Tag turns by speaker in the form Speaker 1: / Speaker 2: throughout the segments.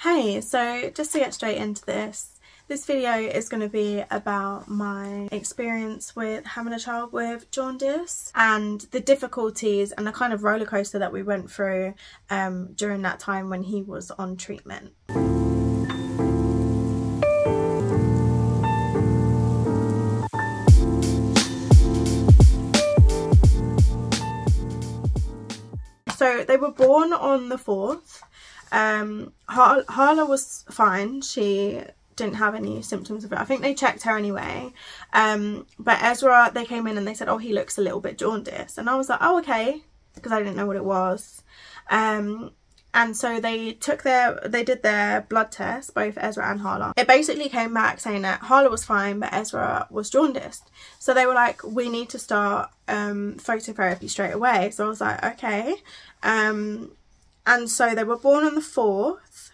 Speaker 1: Hey, so just to get straight into this video is going to be about my experience with having a child with jaundice and the difficulties and the kind of roller coaster that we went through during that time when he was on treatment. So they were born on the 4th. Harla was fine. She didn't have any symptoms of it. I think they checked her anyway. But Ezra, they came in and they said, oh, he looks a little bit jaundiced. And I was like, oh, okay, because I didn't know what it was. And so they did their blood test, both Ezra and Harla. It basically came back saying that Harla was fine, but Ezra was jaundiced. So they were like, we need to start phototherapy straight away. So I was like, okay. And so they were born on the 4th,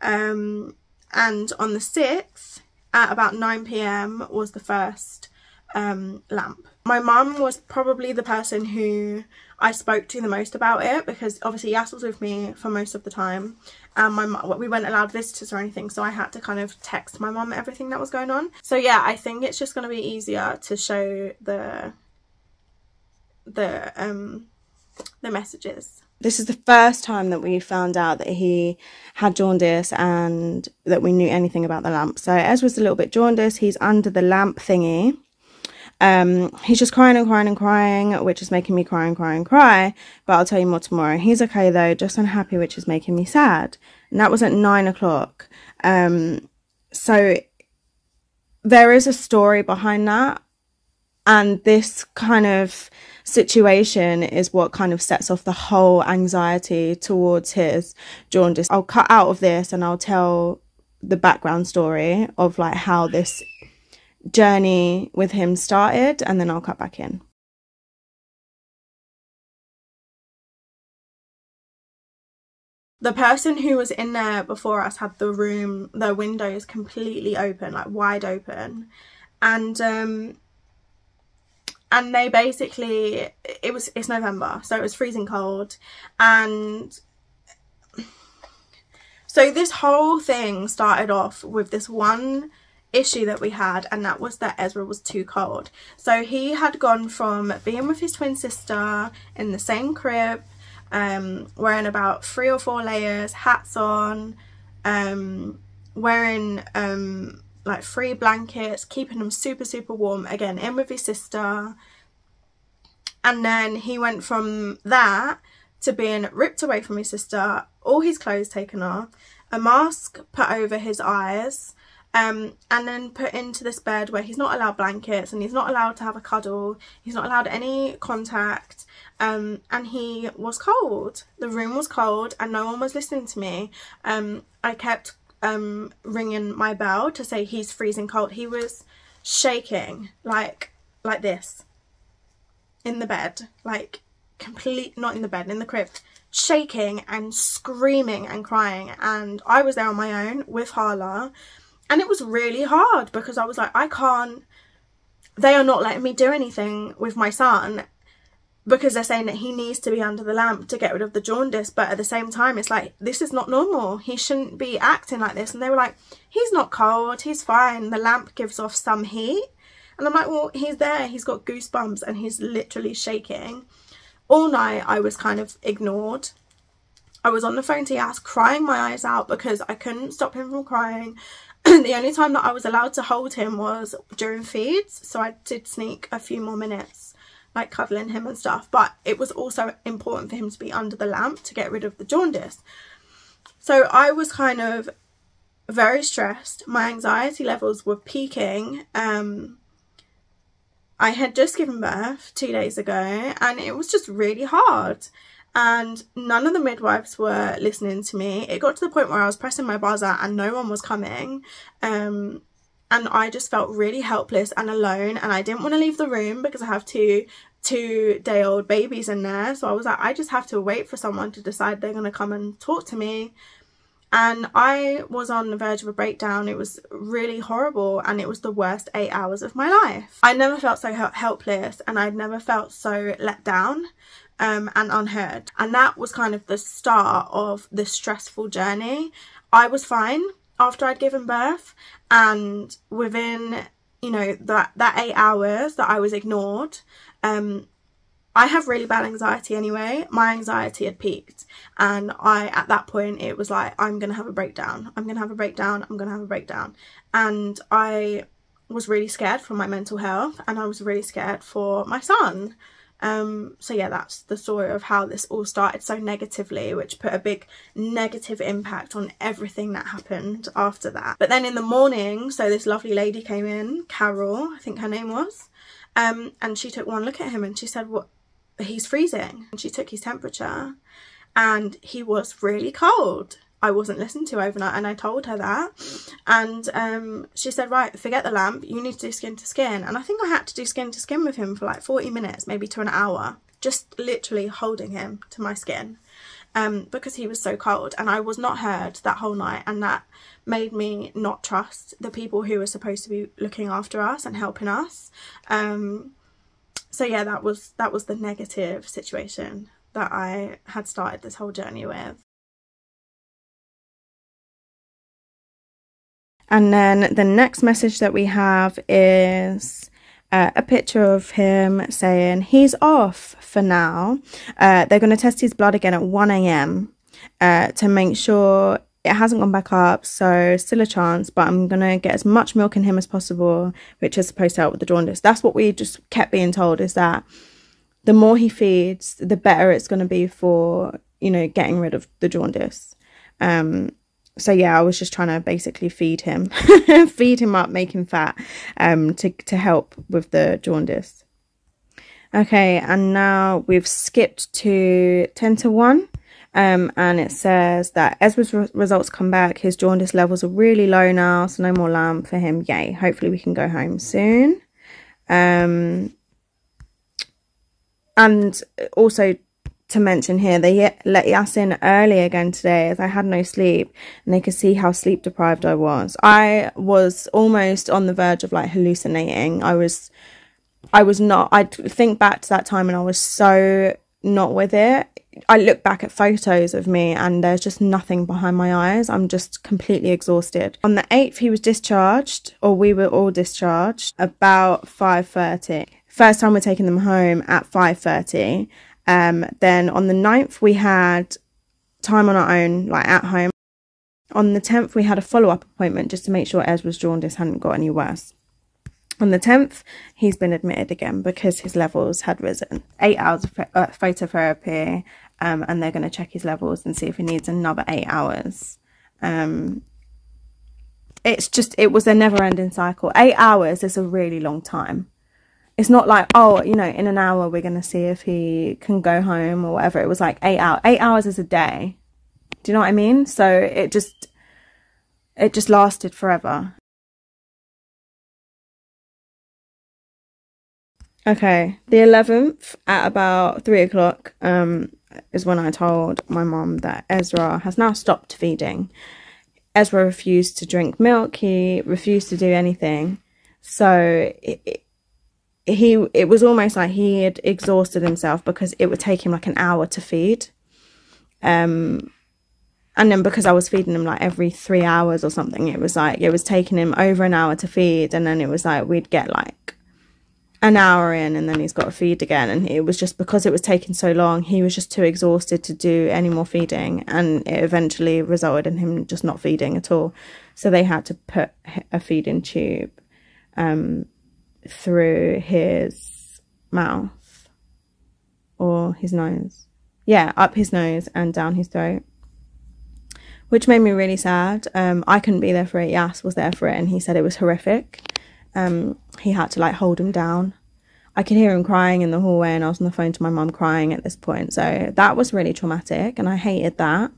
Speaker 1: and on the 6th at about 9 PM was the first lamp. My mum was probably the person who I spoke to the most about it, because obviously Yas was with me for most of the time, and we weren't allowed visitors or anything, so I had to kind of text my mum everything that was going on. So yeah, I think it's just going to be easier to show the messages.
Speaker 2: This is the first time that we found out that he had jaundice and that we knew anything about the lamp. So Ezra's a little bit jaundiced. He's under the lamp thingy. He's just crying and crying and crying, which is making me cry and cry and cry. But I'll tell you more tomorrow. He's okay though, just unhappy, which is making me sad. And that was at 9 o'clock. So there is a story behind that. And this kind of situation is what kind of sets off the whole anxiety towards his jaundice. I'll cut out of this and I'll tell the background story of like how this journey with him started, and then I'll cut back in.
Speaker 1: The person who was in there before us had the windows completely open, like wide open, and they basically, it's November, so it was freezing cold. And so this whole thing started off with this one issue that we had, and that was that Ezra was too cold. So he had gone from being with his twin sister in the same crib, wearing about 3 or 4 layers, hats on, wearing like 3 blankets, keeping him super warm, again in with his sister. And then he went from that to being ripped away from his sister, all his clothes taken off, a mask put over his eyes, and then put into this bed where he's not allowed blankets and he's not allowed to have a cuddle, he's not allowed any contact, and he was cold. The room was cold and no one was listening to me. I kept ringing my bell to say he's freezing cold. He was shaking like this in the bed, like not in the bed, in the crib, shaking and screaming and crying. And I was there on my own with Harla, and it was really hard because I was like, they are not letting me do anything with my son because they're saying that he needs to be under the lamp to get rid of the jaundice, but at the same time it's like, this is not normal, he shouldn't be acting like this. And they were like, he's not cold, he's fine, the lamp gives off some heat. And I'm like, well, he's there, he's got goosebumps and he's literally shaking. All night I was kind of ignored. I was on the phone to Yas crying my eyes out because I couldn't stop him from crying. The only time that I was allowed to hold him was during feeds, so I did sneak a few more minutes, like cuddling him and stuff. But it was also important for him to be under the lamp to get rid of the jaundice. So I was kind of very stressed. My anxiety levels were peaking. I had just given birth 2 days ago and it was just really hard, and none of the midwives were listening to me. It got to the point where I was pressing my buzzer and no one was coming, and I just felt really helpless and alone, and I didn't want to leave the room because I have two 2-day-old babies in there. So I was like, I just have to wait for someone to decide they're going to come and talk to me. And I was on the verge of a breakdown. It was really horrible, and it was the worst 8 hours of my life. I never felt so helpless, and I'd never felt so let down. and unheard. And that was kind of the start of the stressful journey. I was fine after I'd given birth, and within, you know, that 8 hours that I was ignored, I have really bad anxiety anyway. My anxiety had peaked, and at that point, it was like, I'm going to have a breakdown. I'm going to have a breakdown. I'm going to have a breakdown. And I was really scared for my mental health, and I was really scared for my son. So yeah, that's the story of how this all started so negatively, which put a big negative impact on everything that happened after that. But then in the morning, so this lovely lady came in, Carol, I think her name was, and she took one look at him and she said, "What? He's freezing." And she took his temperature and he was really cold. I wasn't listened to overnight, and I told her that, and she said, "Right, forget the lamp, you need to do skin to skin." And I think I had to do skin to skin with him for like 40 minutes, maybe to an hour, just literally holding him to my skin, because he was so cold, and I was not heard that whole night, and that made me not trust the people who were supposed to be looking after us and helping us. So yeah, that was the negative situation that I had started this whole journey with.
Speaker 2: And then the next message that we have is a picture of him saying he's off for now. They're going to test his blood again at 1 a.m. To make sure it hasn't gone back up, so still a chance, but I'm going to get as much milk in him as possible, which is supposed to help with the jaundice. That's what we just kept being told, is that the more he feeds, the better it's going to be for, you know, getting rid of the jaundice. So yeah, I was just trying to basically feed him, feed him up, make him fat, to help with the jaundice. Okay, and now we've skipped to 10 to 1, and it says that Ezra's results come back. His jaundice levels are really low now, so no more lamp for him. Yay! Hopefully we can go home soon. And also, to mention here, they let Yas in early again today, as I had no sleep, and they could see how sleep deprived I was. I was almost on the verge of like hallucinating. I was not. I think back to that time and I was so not with it. I look back at photos of me and there's just nothing behind my eyes. I'm just completely exhausted. On the 8th, he was discharged, or we were all discharged, about 5:30. First time we're taking them home at 5:30. Then on the 9th, we had time on our own, like at home. On the 10th, we had a follow-up appointment just to make sure Ezra's jaundice hadn't got any worse. On the 10th, he's been admitted again because his levels had risen. 8 hours of phototherapy, and they're going to check his levels and see if he needs another 8 hours. It was a never-ending cycle. 8 hours is a really long time. It's not like, oh, you know, in an hour we're going to see if he can go home or whatever. It was like 8 hours. 8 hours is a day. Do you know what I mean? So it just lasted forever. Okay, the 11th at about 3 o'clock is when I told my mum that Ezra has now stopped feeding. Ezra refused to drink milk. He refused to do anything. So it was almost like he had exhausted himself, because it would take him like an hour to feed. And then because I was feeding him like every 3 hours or something, it was like it was taking him over an hour to feed, and then it was like we'd get like an hour in and then he's got to feed again, and it was just because it was taking so long, he was just too exhausted to do any more feeding, and it eventually resulted in him just not feeding at all. So they had to put a feeding tube through his mouth or his nose, up his nose and down his throat, which made me really sad. I couldn't be there for it. Yas was there for it, and he said it was horrific. He had to like hold him down. I could hear him crying in the hallway, and I was on the phone to my mum crying at this point. So that was really traumatic, and I hated that.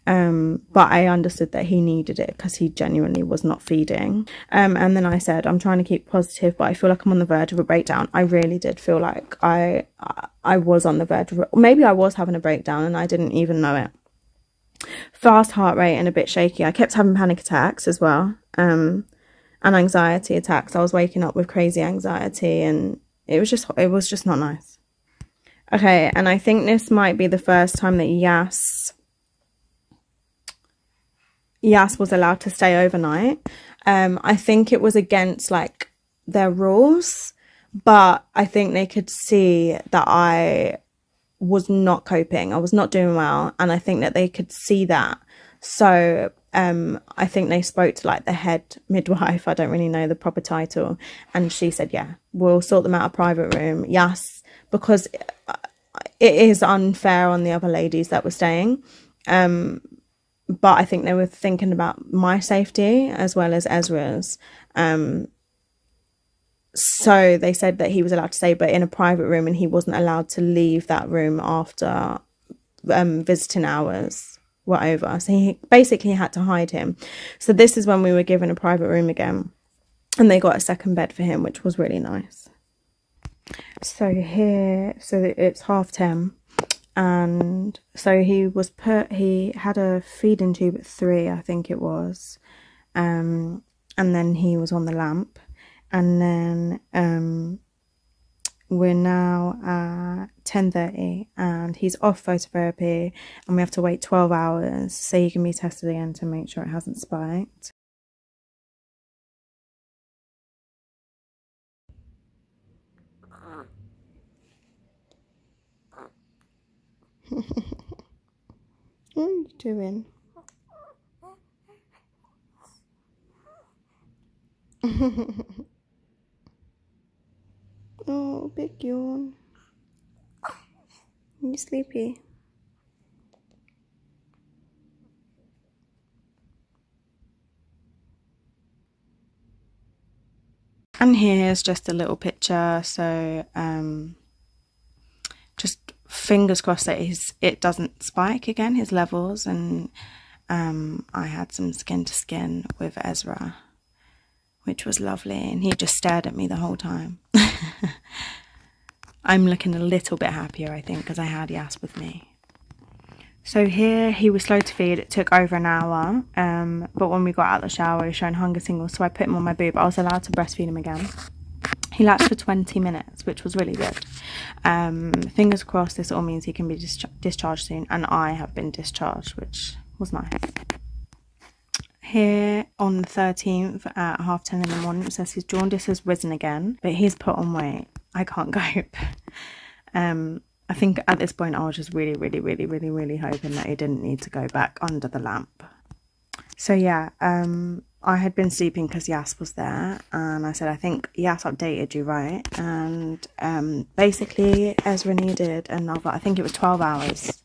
Speaker 2: But I understood that he needed it because he genuinely was not feeding. And then I said, I'm trying to keep positive, but I feel like I'm on the verge of a breakdown. I really did feel like I was on the verge of, maybe I was having a breakdown and I didn't even know it. Fast heart rate and a bit shaky. I kept having panic attacks as well. And anxiety attacks. I was waking up with crazy anxiety, and it was just not nice. Okay, and I think this might be the first time that Yas was allowed to stay overnight. I think it was against like their rules, but I think they could see that I was not coping. I was not doing well, and I think that they could see that. So I think they spoke to like the head midwife. I don't really know the proper title, and she said, yeah, we'll sort them out a private room. Yes, because it is unfair on the other ladies that were staying. But I think they were thinking about my safety as well as Ezra's. So they said that he was allowed to stay, but in a private room, and he wasn't allowed to leave that room after visiting hours were over. So he basically had to hide him. So this is when we were given a private room again, and they got a second bed for him, which was really nice. So here, so it's 10:30, and so he had a feeding tube at 3, I think it was, and then he was on the lamp, and then we're now at 10:30, and he's off phototherapy, and we have to wait 12 hours so he can be tested again to make sure it hasn't spiked. What are you doing? Oh, big yawn. Are you sleepy? And here's just a little picture. So just fingers crossed that it doesn't spike again, his levels. And I had some skin to skin with Ezra, which was lovely, and he just stared at me the whole time. I'm looking a little bit happier, I think, because I had Yas with me. So here he was slow to feed. It took over an hour, but when we got out of the shower he was showing hunger signals, so I put him on my boob. I was allowed to breastfeed him again. He latched for 20 minutes, which was really good. Fingers crossed this all means he can be discharged soon, and I have been discharged, which was nice. Here on the 13th at 10:30 in the morning, it says his jaundice has risen again, but he's put on weight. I can't cope. I think at this point I was just really hoping that he didn't need to go back under the lamp. So yeah, I had been sleeping because Yas was there, and I said, I think Yas updated you, right? And basically Ezra needed another, I think it was 12 hours.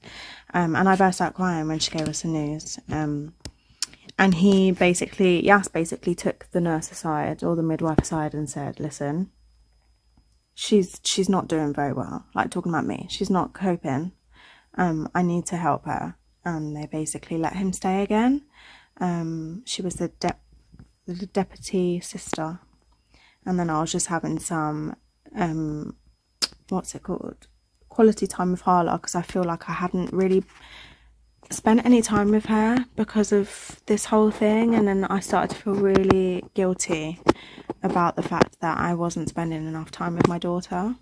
Speaker 2: And I burst out crying when she gave us the news. And Yas basically took the nurse aside, or the midwife aside, and said, listen, she's not doing very well, like talking about me. She's not coping. I need to help her. And they basically let him stay again. She was the deputy sister. And then I was just having some, what's it called? Quality time with Harla, because I feel like I hadn't really spent any time with her because of this whole thing, and then I started to feel really guilty about the fact that I wasn't spending enough time with my daughter.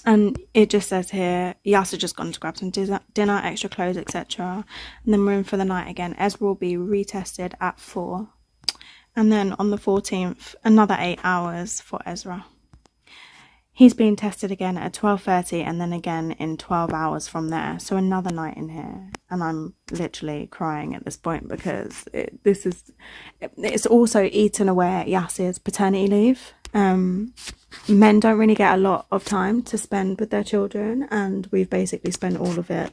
Speaker 2: And it just says here, Yas had just gone to grab some dinner, extra clothes, etc. And then we're in for the night again. Ezra will be retested at 4. And then on the 14th, another 8 hours for Ezra. He's being tested again at 12:30, and then again in 12 hours from there. So another night in here. And I'm literally crying at this point because it's also eaten away at Yas's paternity leave. Men don't really get a lot of time to spend with their children, and we've basically spent all of it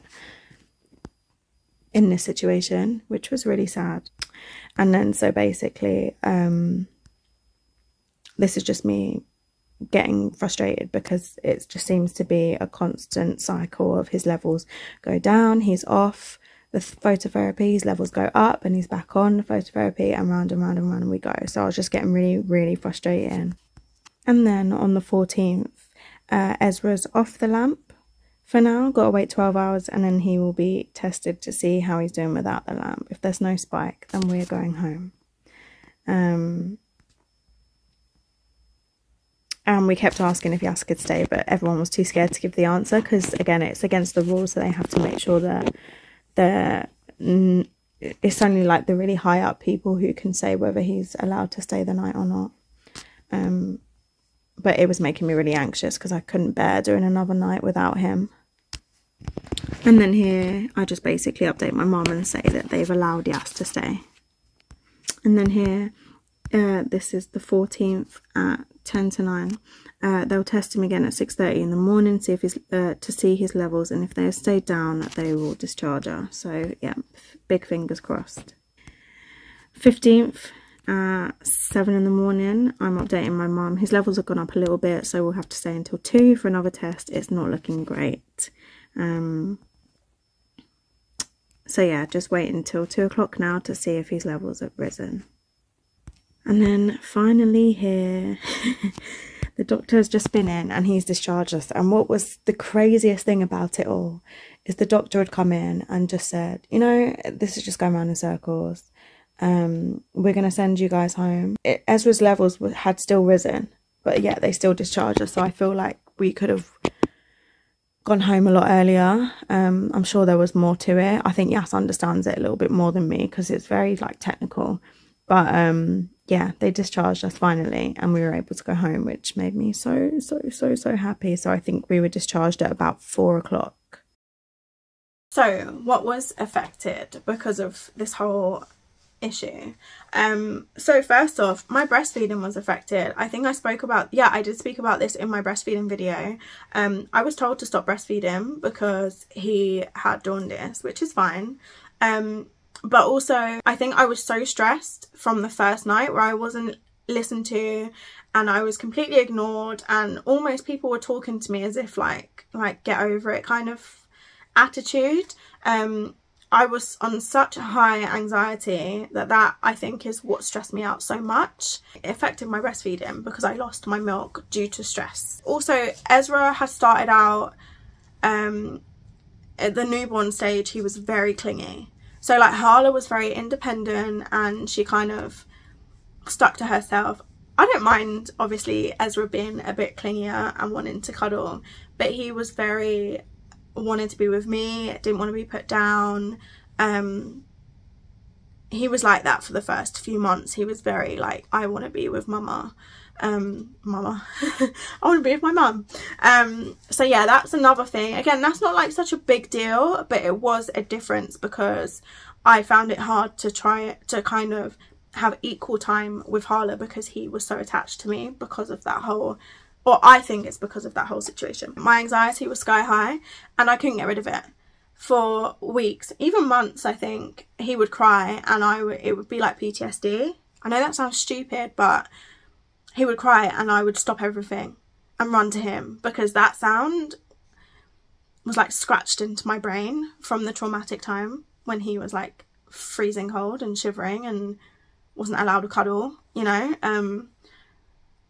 Speaker 2: in this situation, which was really sad. And then so basically this is just me getting frustrated because it just seems to be a constant cycle of his levels go down, he's off the phototherapy, his levels go up, and he's back on the phototherapy, and round and round and round we go. So I was just getting really frustrated. And then on the 14th, Ezra's off the lamp for now, got to wait 12 hours, and then he will be tested to see how he's doing without the lamp. If there's no spike, then we're going home. And we kept asking if Yas could stay, but everyone was too scared to give the answer because, again, it's against the rules, so they have to make sure that it's only like the really high up people who can say whether he's allowed to stay the night or not. But it was making me really anxious because I couldn't bear doing another night without him. And then here, I just basically update my mum and say that they've allowed Yas to stay. And then here, this is the 14th at 10 to 9. They'll test him again at 6:30 in the morning, see if he's to see his levels, and if they have stayed down, they will discharge her. So yeah, big fingers crossed. 15th at 7 in the morning, I'm updating my mum. His levels have gone up a little bit, so we'll have to stay until 2 for another test. It's not looking great. So yeah, just wait until 2 o'clock now to see if his levels have risen. And then finally here, the doctor has just been in and he's discharged us. And what was the craziest thing about it all is the doctor had come in and just said, you know, this is just going around in circles. We're going to send you guys home. Ezra's levels had still risen, but yeah, they still discharged us. So I feel like we could have gone home a lot earlier. I'm sure there was more to it. I think Yas understands it a little bit more than me because it's very like technical. But yeah, they discharged us finally and we were able to go home, which made me so happy. So I think we were discharged at about 4 o'clock.
Speaker 1: So what was affected because of this whole issue? So first off, my breastfeeding was affected. I think I spoke about, yeah, I did speak about this in my breastfeeding video. I was told to stop breastfeeding because he had jaundice, which is fine. But also I think I was so stressed from the first night where I wasn't listened to and I was completely ignored, and almost people were talking to me as if like get over it kind of attitude. I was on such high anxiety that I think is what stressed me out so much. It affected my breastfeeding because I lost my milk due to stress. Also, Ezra has started out at the newborn stage, he was very clingy. So like Harla was very independent and she kind of stuck to herself. I don't mind obviously Ezra being a bit clingier and wanting to cuddle, but he was very wanted to be with me, didn't want to be put down. He was like that for the first few months. He was very like, I want to be with mama. I want to be with my mum. So yeah, that's another thing. Again, that's not like such a big deal, but it was a difference because I found it hard to try to kind of have equal time with Harla because he was so attached to me because of that whole, or I think it's because of that whole situation. My anxiety was sky high and I couldn't get rid of it for weeks, even months. I think he would cry and it would be like PTSD. I know that sounds stupid, but he would cry and I would stop everything and run to him because that sound was like scratched into my brain from the traumatic time when he was like freezing cold and shivering and wasn't allowed to cuddle, you know.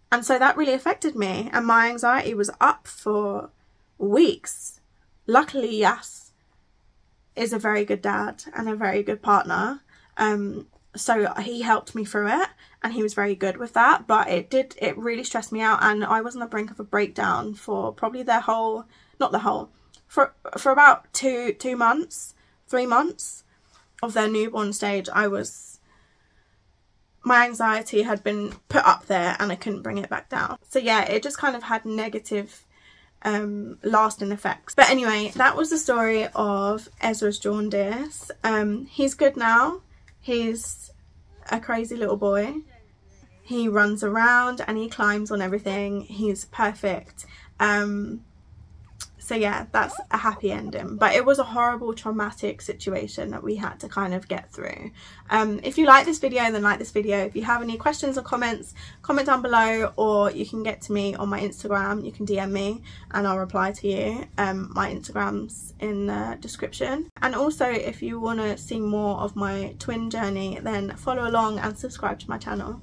Speaker 1: And so that really affected me and my anxiety was up for weeks. Luckily, Yas is a very good dad and a very good partner. So he helped me through it and he was very good with that, but it really stressed me out and I was on the brink of a breakdown for probably for about 3 months of their newborn stage. My anxiety had been put up there and I couldn't bring it back down. So yeah, it just kind of had negative lasting effects. But anyway, that was the story of Ezra's jaundice. He's good now. He's a crazy little boy. He runs around and he climbs on everything. He's perfect. So yeah, that's a happy ending. But it was a horrible traumatic situation that we had to kind of get through. If you like this video, then like this video. If you have any questions or comments, comment down below, or you can get to me on my Instagram. You can DM me and I'll reply to you. My Instagram's in the description. And also, if you want to see more of my twin journey, then follow along and subscribe to my channel.